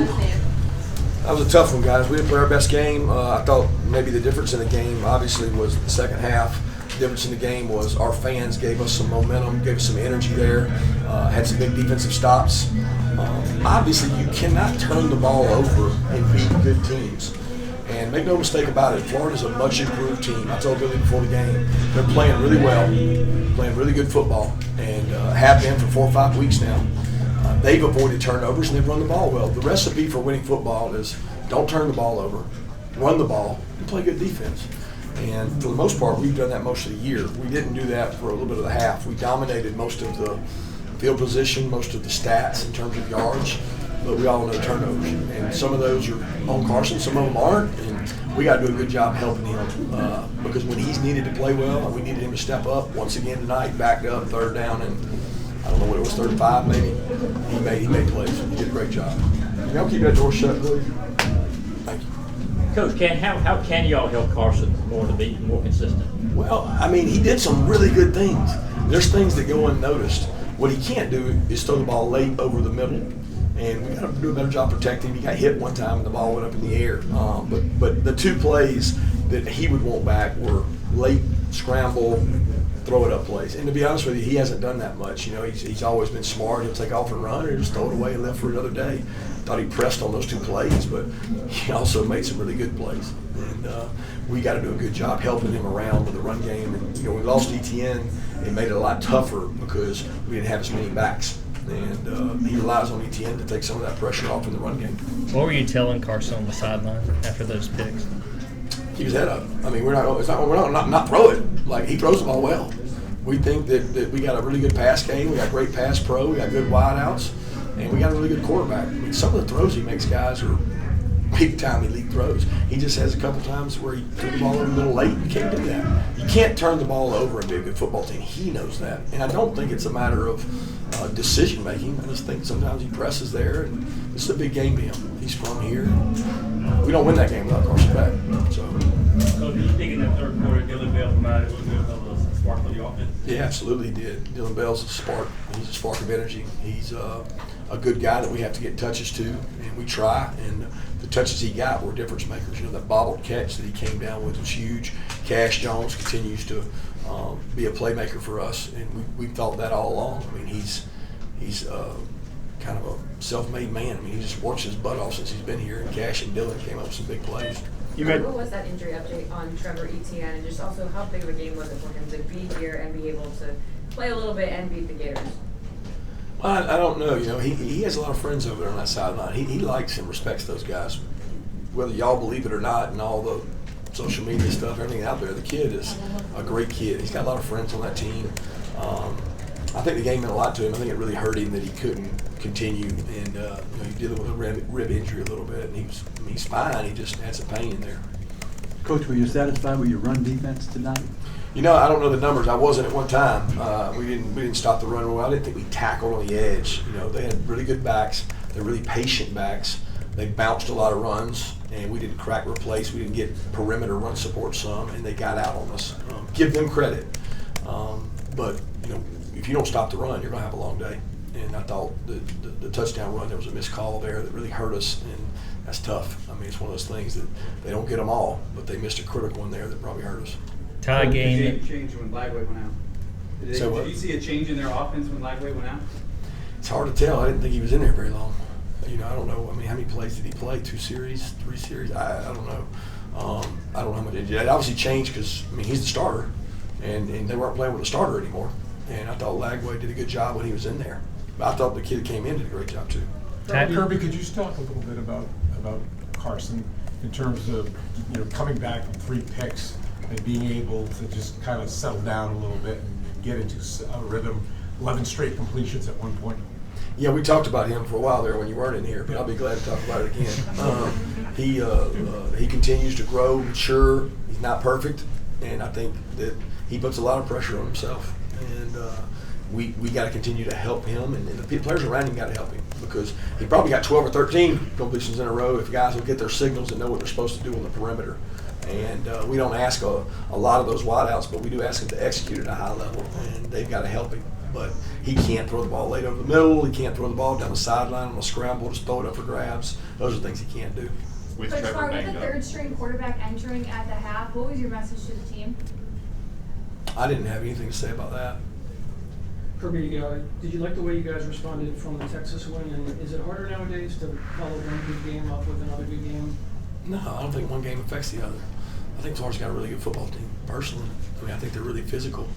That was a tough one, guys. We didn't play our best game. I thought maybe the difference in the game, obviously, was the second half. The difference in the game was our fans gave us some momentum, gave us some energy there, had some big defensive stops. Obviously, you cannot turn the ball over and beat good teams. And make no mistake about it, Florida's a much improved team. I told Billy before the game, they're playing really well, playing really good football, and have been for 4 or 5 weeks now. They've avoided turnovers and they've run the ball well. The recipe for winning football is don't turn the ball over, run the ball, and play good defense. And for the most part, we've done that most of the year. We didn't do that for a little bit of the half. We dominated most of the field position, most of the stats in terms of yards, but we all know turnovers. And some of those are on Carson, some of them aren't, and we got to do a good job helping him because when he's needed to play well, we needed him to step up. Once again tonight, backed up, third down, and I don't know what it was, 35 maybe. He made plays. He did a great job. Y'all keep that door shut, please. Thank you. Coach, how can y'all help Carson more to be more consistent? Well, I mean, he did some really good things. There's things that go unnoticed. What he can't do is throw the ball late over the middle, and we got to do a better job protecting him. He got hit one time and the ball went up in the air. But the two plays that he would want back were late scramble, throw it up plays. And to be honest with you, he hasn't done that much. You know, he's always been smart. He'll take off and run or just throw it away and left for another day. Thought he pressed on those two plays, but he also made some really good plays. And we got to do a good job helping him around with the run game. And, you know, we lost ETN. It made it a lot tougher because we didn't have as many backs. And he relies on ETN to take some of that pressure off in the run game. What were you telling Carson on the sideline after those picks? Keep his head up. I mean, we're not throw it. Like, he throws the ball well. We think that we got a really good pass game. We got great pass pro. We got good wideouts, and we got a really good quarterback. I mean, some of the throws he makes, guys, are big-time elite throws. He just has a couple times where he threw the ball over the middle late. You can't do that. You can't turn the ball over and be a good football team. He knows that, and I don't think it's a matter of decision-making. I just think sometimes he presses there, and this is a big game to him. He's from here. We don't win that game without Carson Beck. So do you think in the third quarter, Dylan Bell provided a little bit of a spark for the offense? Yeah, absolutely he did. Dylan Bell's a spark. He's a spark of energy. He's a good guy that we have to get touches to, and we try. And the touches he got were difference makers. You know, that bobbled catch that he came down with was huge. Cash Jones continues to be a playmaker for us, and we thought that all along. I mean, he's kind of a self-made man. I mean, he just works his butt off since he's been here, and Cash and Dylan came up with some big plays. What was that injury update on Trevor Etienne, and just also how big of a game was it for him to be here and be able to play a little bit and beat the Gators? Well, I don't know. You know, he has a lot of friends over there on that sideline. He likes and respects those guys. Whether y'all believe it or not, and all the social media stuff, everything out there, the kid is a great kid. He's got a lot of friends on that team. I think the game meant a lot to him. I think it really hurt him that he couldn't continue, and you know, he's dealing with a rib injury a little bit. And he's fine. He just had some pain in there. Coach, were you satisfied with your run defense tonight? You know, I don't know the numbers. I wasn't at one time. We didn't stop the run well. I didn't think we tackled on the edge. You know, they had really good backs. They're really patient backs. They bounced a lot of runs, and we didn't crack replace. We didn't get perimeter run support some, and they got out on us. Give them credit. But, you know, if you don't stop the run, you're going to have a long day. And I thought the touchdown run, there was a missed call there that really hurt us, and that's tough. I mean, it's one of those things that they don't get them all, but they missed a critical one there that probably hurt us. Tie game. Did you change when Lagway went out? Did you see a change in their offense when Lagway went out? It's hard to tell. I didn't think he was in there very long. You know, I don't know. I mean, how many plays did he play? 2 series, 3 series? I don't know. I don't know how much. It obviously changed because, I mean, he's the starter, and they weren't playing with a starter anymore. And I thought Lagway did a good job when he was in there. But I thought the kid that came in did a great job too. Kirby, could you just talk a little bit about Carson in terms of, you know, coming back from 3 picks and being able to just kind of settle down a little bit and get into a rhythm, 11 straight completions at one point? Yeah, we talked about him for a while there when you weren't in here, but I'll be glad to talk about it again. He continues to grow, mature. He's not perfect, and I think that he puts a lot of pressure on himself. And we got to continue to help him, and the players around him got to help him because he probably got 12 or 13 completions in a row if guys will get their signals and know what they're supposed to do on the perimeter. And we don't ask a lot of those wideouts, but we do ask them to execute at a high level, and they've got to help him. but he can't throw the ball late over the middle. He can't throw the ball down the sideline on a scramble, just throw it up for grabs. Those are things he can't do. Coach Smart, with the third string quarterback entering at the half, what was your message to the team? I didn't have anything to say about that. Kirby, did you like the way you guys responded from the Texas win? And is it harder nowadays to follow one good game up with another good game? No, I don't think one game affects the other. I think Florida's got a really good football team, personally. I mean, I think they're really physical.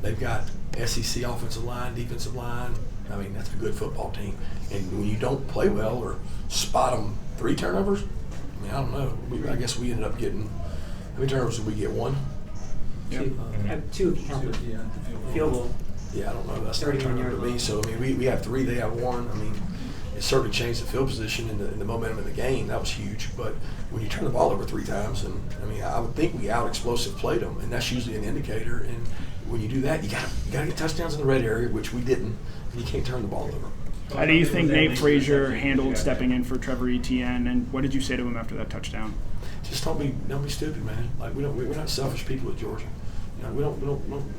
They've got SEC offensive line, defensive line. I mean, that's a good football team. And when you don't play well or spot them 3 turnovers, I mean, I don't know. I guess we ended up getting, how many turnovers did we get? 1? Two if you count the field goal. Yeah, I don't know. That's not a turnover to me. So, I mean, we have 3, they have 1. I mean, it certainly changed the field position and the momentum in the game. That was huge. But when you turn the ball over 3 times, and I mean, I would think we out-explosive played them, and that's usually an indicator. And when you do that, you got to get touchdowns in the red area, which we didn't, and you can't turn the ball over. How do you think Nate Frazier handled stepping in for Trevor Etienne, and what did you say to him after that touchdown? Just don't be stupid, man. Like we're not selfish people at Georgia. You know, we don't.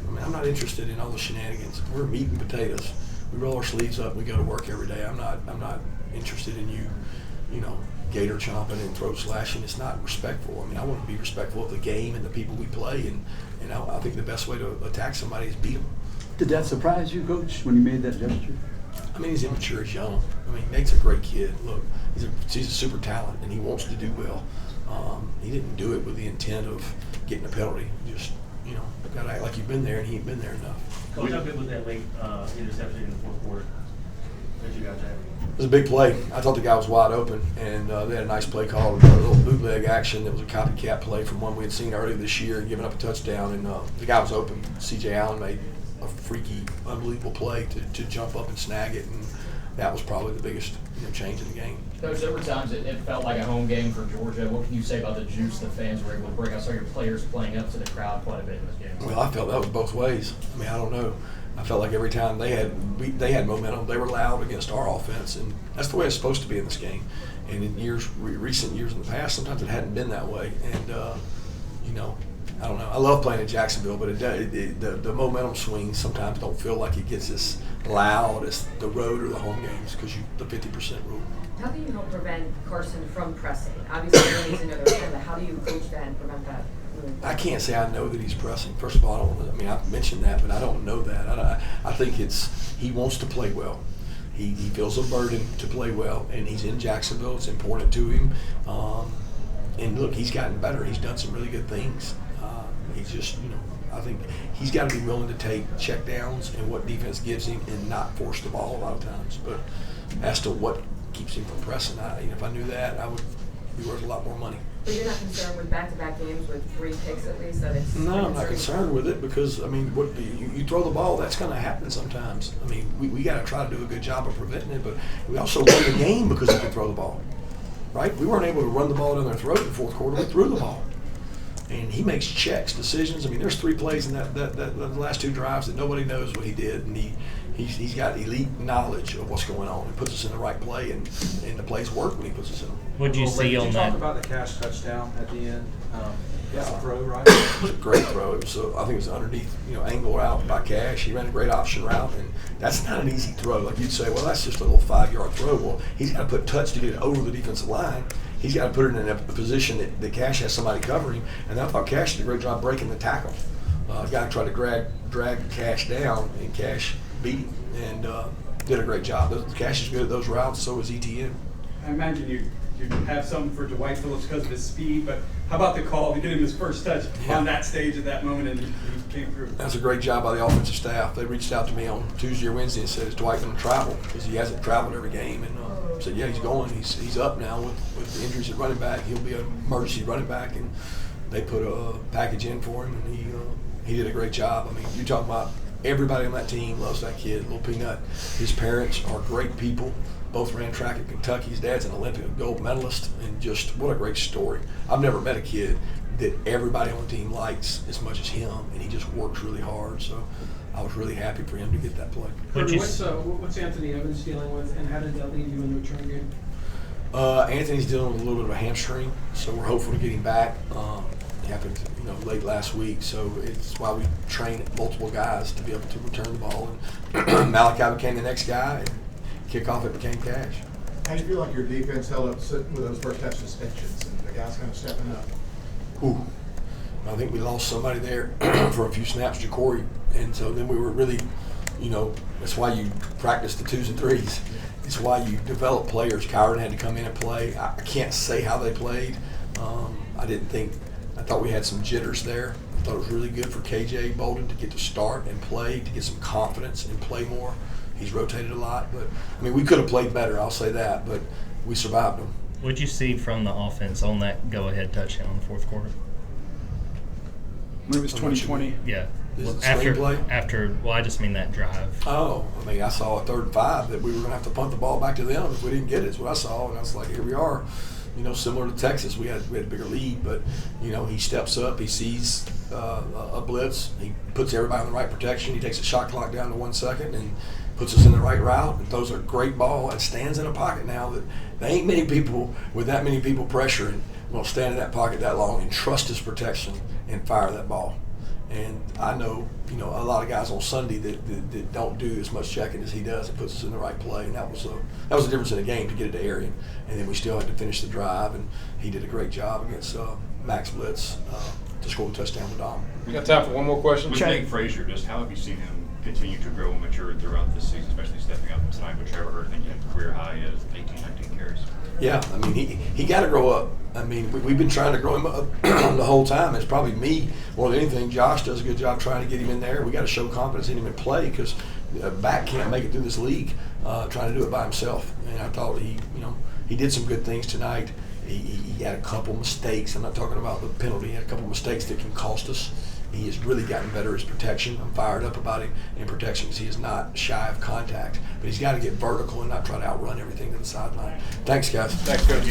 I mean, I'm not interested in all the shenanigans. We're meat and potatoes. We roll our sleeves up. And we go to work every day. I'm not interested in you know, gator chomping and throat slashing. It's not respectful. I mean, I want to be respectful of the game and the people we play, and I think the best way to attack somebody is beat them. Did that surprise you, Coach, when you made that gesture? I mean, he's immature, he's young. I mean, Nate's a great kid. Look, he's a super talent, and he wants to do well. He didn't do it with the intent of getting a penalty. Just, you know, got to act like you've been there, and he ain't been there enough. Coach, how good was that late interception in the fourth quarter that you guys had? It was a big play. I thought the guy was wide open, and they had a nice play call, a little bootleg action. That was a copycat play from one we had seen earlier this year, giving up a touchdown, and the guy was open. C.J. Allen made a freaky, unbelievable play to jump up and snag it, and that was probably the biggest change in the game. Coach, there were times it felt like a home game for Georgia. What can you say about the juice the fans were able to bring? I saw your players playing up to the crowd quite a bit in this game. Well, I felt that was both ways. I mean, I don't know. I felt like every time they had momentum, they were loud against our offense, and that's the way it's supposed to be in this game. And in recent years in the past, sometimes it hadn't been that way. And you know, I don't know. I love playing in Jacksonville, but the momentum swings sometimes don't feel like it gets as loud as the road or the home games because the 50% rule. How can you help prevent Carson from pressing? Obviously, he needs another 10, but how do you coach that and prevent that? I can't say I know that he's pressing. First of all, I've mentioned that, but I don't know that. I think he wants to play well. He feels a burden to play well, and he's in Jacksonville. It's important to him. And look, he's gotten better. He's done some really good things. He's just, I think he's got to be willing to take check downs and what defense gives him and not force the ball a lot of times. But as to what keeps him from pressing, if I knew that, I would be worth a lot more money. But you're not concerned with back-to-back games with 3 picks at least? That it's No, I'm not concerned with it because, what you throw the ball, that's going to happen sometimes. We got to try to do a good job of preventing it, but we also won the game because we could throw the ball, right? We weren't able to run the ball down their throat in the fourth quarter. We threw the ball. And he makes checks, decisions. There's 3 plays in the last 2 drives that nobody knows what he did, and he's got elite knowledge of what's going on. He puts us in the right play, and the plays work when he puts us in them. What did you see on that? Did you talk about the Cash touchdown at the end? That's a throw, right? It was a great throw. It was I think it was underneath, angle out by Cash. He ran a great option route, and that's not an easy throw. Like you'd say, well, that's just a little 5-yard throw. Well, he's got to put touch to get it over the defensive line. He's got to put it in a position that Cash has somebody covering, and I thought Cash did a great job breaking the tackle. Guy tried to drag Cash down, and Cash beat him and did a great job. Cash is good at those routes, so is Etienne. I imagine you have something for Dwight Phillips because of his speed, but how about the call to get him his first touch on that stage at that moment, and he came through? That's a great job by the offensive staff. They reached out to me on Tuesday or Wednesday and said, is Dwight going to travel? Because he hasn't traveled every game. And said, yeah, he's going. He's up now with the injuries at running back. He'll be an emergency running back. And they put a package in for him, and he did a great job. You're talking about everybody on that team loves that kid, Little Peanut. His parents are great people. Both ran track at Kentucky. His dad's an Olympic gold medalist, and just what a great story. I've never met a kid that everybody on the team likes as much as him, and he just works really hard. So I was really happy for him to get that play. What's Anthony Evans dealing with, and how did that leave you in the return game? Anthony's dealing with a little bit of a hamstring, so we're hopeful to get him back. happened, late last week. So it's why we train multiple guys to be able to return the ball. And Malachi became the next guy, and kickoff it became Cash. How do you feel like your defense held up with those first half suspensions and the guys kind of stepping up? Ooh. I think we lost somebody there for a few snaps, Ja'Cory, and so then we were really, that's why you practice the 2s and 3s. It's why you develop players. Kyron had to come in and play. I can't say how they played. I thought we had some jitters there. I thought it was really good for KJ Bolden to get to start and play, to get some confidence and play more. He's rotated a lot, but we could have played better, I'll say that, but we survived them. What'd you see from the offense on that go-ahead touchdown in the fourth quarter? When it was 2020. Yeah. After, I just mean that drive. Oh, I saw a 3rd and 5 that we were going to have to punt the ball back to them if we didn't get it. That's what I saw, and I was like, here we are. Similar to Texas, we had a bigger lead, but he steps up, he sees a blitz, he puts everybody in the right protection, he takes a shot clock down to 1 second and puts us in the right route and throws a great ball and stands in a pocket now that there ain't many people with that many people pressuring will stand in that pocket that long and trust his protection and fire that ball. And I know, a lot of guys on Sunday that don't do as much checking as he does. It puts us in the right play, and that was the difference in the game to get it to Arian. And then we still had to finish the drive, and he did a great job against Max Blitz to score the touchdown with Dom. We got time for one more question. With Nate Frazier, just how have you seen him continue to grow and mature throughout this season, especially stepping up tonight with Trevor Hurd? I think he had career high as 18, 19 carries. Yeah, he got to grow up. We've been trying to grow him up the whole time. It's probably me more than anything. Josh does a good job trying to get him in there. We got to show confidence in him and play because a back can't make it through this league trying to do it by himself. And I thought he did some good things tonight. He had a couple mistakes. I'm not talking about the penalty. He had a couple mistakes that can cost us. He has really gotten better at his protection. I'm fired up about him in protection because he is not shy of contact. But he's got to get vertical and not try to outrun everything to the sideline. Thanks, guys. Thanks, Coach.